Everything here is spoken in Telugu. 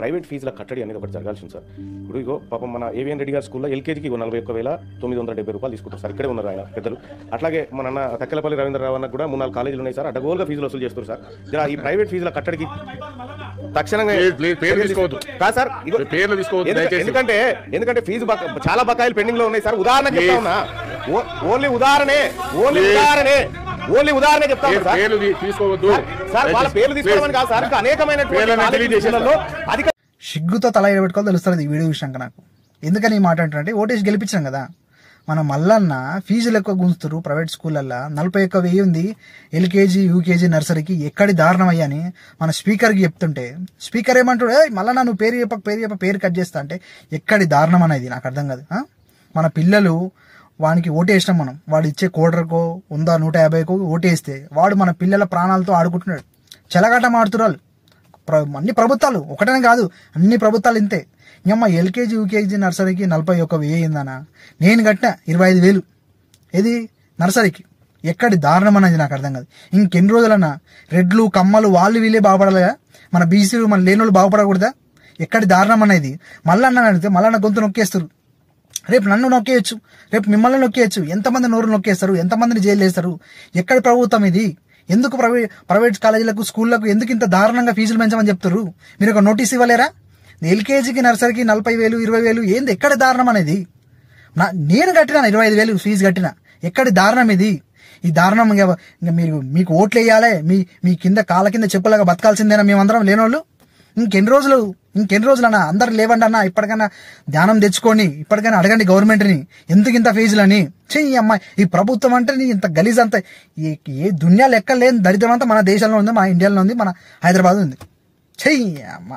ప్రైవేట్ ఫీజుల కట్టడి అనేది ఒకటి జరగాల్సింది సార్. ఇప్పుడు ఇగో పాపం మన ఏవిఎన్ రెడ్డి గారి స్కూల్లో ఎల్కేజీకి 41,970 రూపాయలు తీసుకుంటారు సార్. ఇక్కడే ఉన్నారు ఆయన పెద్దలు. అట్లాగే మన అన్న తక్కెలపల్లి రవీంద్రరావు అన్నకు కూడా 3-4 కాలేజీలు ఉన్నాయి సార్. అడ్డగోలుగా ఫీజులు వసూలు చేస్తారు సార్. ఈ ప్రైవేట్ ఫీజుల కట్టడికి తక్షణంగా కాదు సార్, ఎందుకంటే ఫీజు చాలా బకాయిలు పెండింగ్ లో ఉన్నాయి సార్. ఉదాహరణ చెప్తా ఉన్నా, ఓన్లీ ఉదాహరణ చెప్తాను సార్. వాళ్ళ పేర్లు తీసుకోవడం కాదు సార్, అనేకమైన సిగ్గుతో తల ఎడబెట్టుకోవాలి తెలుస్తుంది ఈ వీడియో విషయంగా నాకు. ఎందుకని ఈ మాట అంటే ఓటేసి గెలిపించాం కదా మన మల్లన్న. ఫీజులు ఎక్కువ గుంజుతారు ప్రైవేట్ స్కూళ్ళల్లో. 41,000 ఉంది ఎల్కేజీ యూకేజీ నర్సరీకి. ఎక్కడి దారుణం అయ్యని మన స్పీకర్కి చెప్తుంటే స్పీకర్ ఏమంటాడు, మల్లన్న నువ్వు పేరు కట్ చేస్తా అంటే ఎక్కడి దారుణం అనేది నాకు అర్థం కాదు. మన పిల్లలు వానికి ఓటేసినాం మనం, వాడు ఇచ్చే కోటరకో 100, 150కో ఓటేస్తే వాడు మన పిల్లల ప్రాణాలతో ఆడుకుంటున్నాడు. చెలగాటం ఆడుతున్నారు అన్ని ప్రభుత్వాలు, ఒకటనే కాదు అన్ని ప్రభుత్వాలు ఇంతే. ఇంకమ్మ ఎల్కేజీ యూకేజీ నర్సరీకి 41,000 అయిందనా, నేను కట్టిన 25,000 ఇది నర్సరీకి. ఎక్కడి దారుణం అనేది నాకు అర్థం కాదు. ఇంకెన్ని రోజులన్నా రెడ్లు కమ్మలు వాళ్ళు వీళ్ళే బాగుపడాలిగా, మన బీసీలు మన లేని వాళ్ళు బాగుపడకూడదా? ఎక్కడి దారుణం అనేది. మల్లన్న అడిగితే మల్లన్న గొంతు నొక్కేస్తారు. రేపు నన్ను నొక్కేయచ్చు, రేపు మిమ్మల్ని నొక్కేయచ్చు. ఎంతమంది నోరు నొక్కేస్తారు, ఎంతమందిని జైలు వేస్తారు? ఎక్కడి ప్రభుత్వం ఇది? ఎందుకు ప్రైవేట్ కాలేజీలకు స్కూళ్లకు ఎందుకు ఇంత దారుణంగా ఫీజులు పెంచమని చెప్తారు? మీరు ఒక నోటీస్ ఇవ్వలేరా? ఎల్కేజీకి నర్సరీకి 40,000, 20,000 ఏంది? ఎక్కడి దారుణం అనేది? నేను కట్టినా 25,000 ఫీజు కట్టినా. ఎక్కడి దారుణం ఇది? ఈ దారుణం ఇంకా మీకు ఓట్లు వేయాలి, మీ కింద కాళ్ళ కింద చెప్పులాగా బతకాల్సిందేనా మేమందరం లేనోళ్ళు? ఇంకెన్ని రోజులు అన్న అందరు లేవండి అన్న, ఇప్పటికైనా ధ్యానం తెచ్చుకోండి, ఇప్పటికైనా అడగండి గవర్నమెంట్ని ఎందుకు ఇంత ఫీజులని. చెయ్యి అమ్మ, ఈ ప్రభుత్వం అంటే ఇంత గలీజ్ అంతా ఏ దునియా లెక్క లేని దరిద్రం అంతా మన దేశంలో ఉంది, మన ఇండియాలో ఉంది, మన హైదరాబాద్ ఉంది. చెయ్యి అమ్మ.